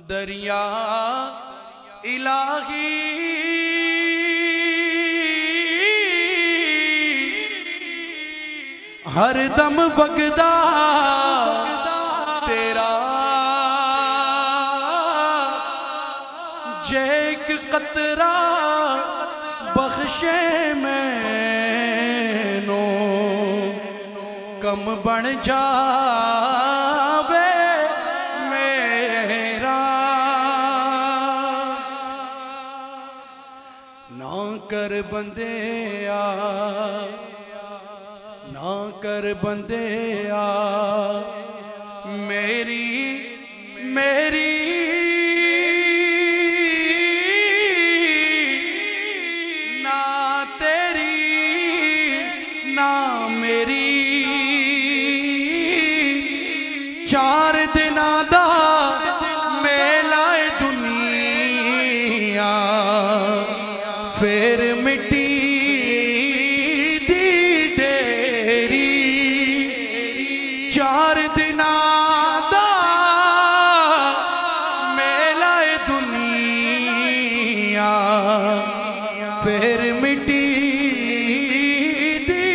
दरिया इलाही हर दम बगदा तेरा जे एक कतरा बख्शे मैनू कम बन जावे मेरा। ना कर बंदेया ना कर बंदेया मेरी मेरी ना तेरी ना मेरी। चार दिना दा मेला दुनिया फिर मिट्टी दी डेरी। चार दिना दा मेला दुनिया फिर मिट्टी दी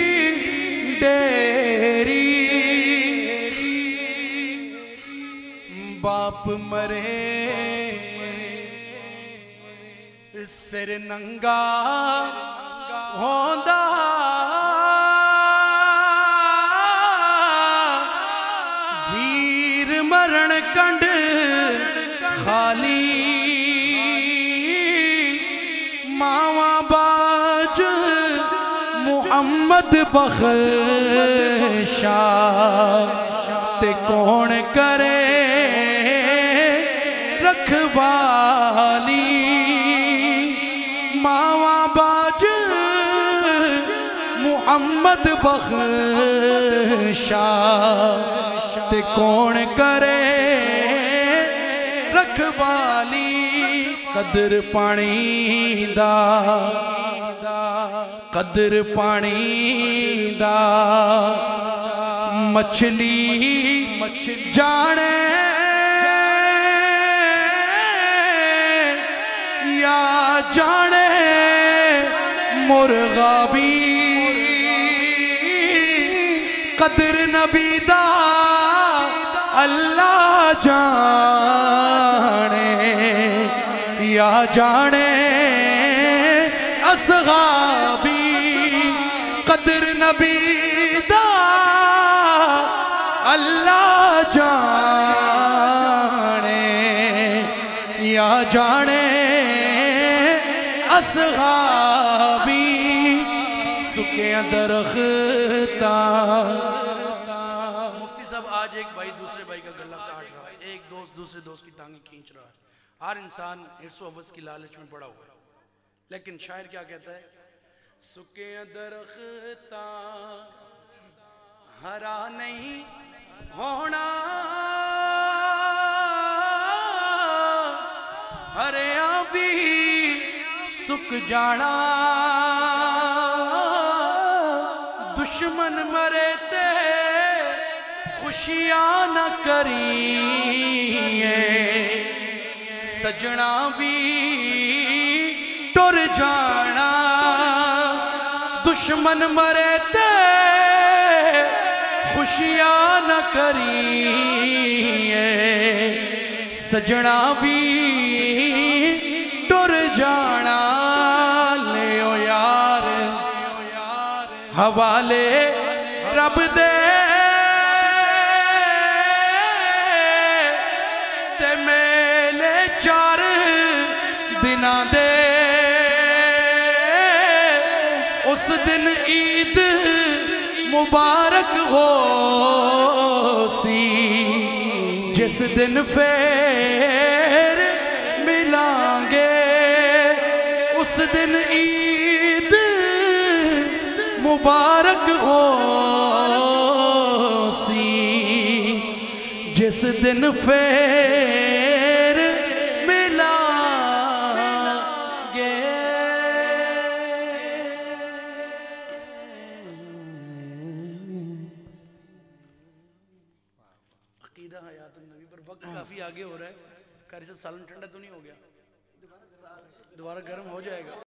डेरी। बाप मरे सिर नंगा होंदा वीर मरण कंड खाली। मावा बाज मुहम्मद बख्शा ते कौन करे रखवाली। मावा बाज मुहम्मद बख्शा ते कौन करे रखवाली। कदर पानी दा कदर पानी दा मछली जाने या जाने मुर्गा भी। कदर नबी दा अल्लाह जाने या जाने असहाबी। कदर नबी दा अल्लाह जाने या जाने असहाबी। सुके दरख्ता। मुफ्ती साहब आज एक भाई दूसरे भाई का गला काट रहा है, एक दोस्त दूसरे दोस्त की टांगे खींच रहा है। हर इंसान हिर्सो हवस की लालच में पड़ा हुआ है, लेकिन शायर क्या कहता है? सुके दरख्ता हरा नहीं होना हरिया भी सुक जाना। दुश्मन मरे ते खुशियां न करिए सजना भी टुर जाना। दुश्मन मरे ते खुशियां न करिए सजना भी टुर जाना। ले ओ यार हवाले रब दे ते मेले चार दिना दे। उस दिन ईद मुबारक हो सी जिस दिन फेर मिलांगे। उस दिन ईद मुबारक हो सी जिस दिन फेर मिलांगे। अकीदा हयात नबी पर वक्त काफी आगे हो रहा है। कारी सब सालन ठंडा तो नहीं हो गया, दोबारा गर्म हो जाएगा।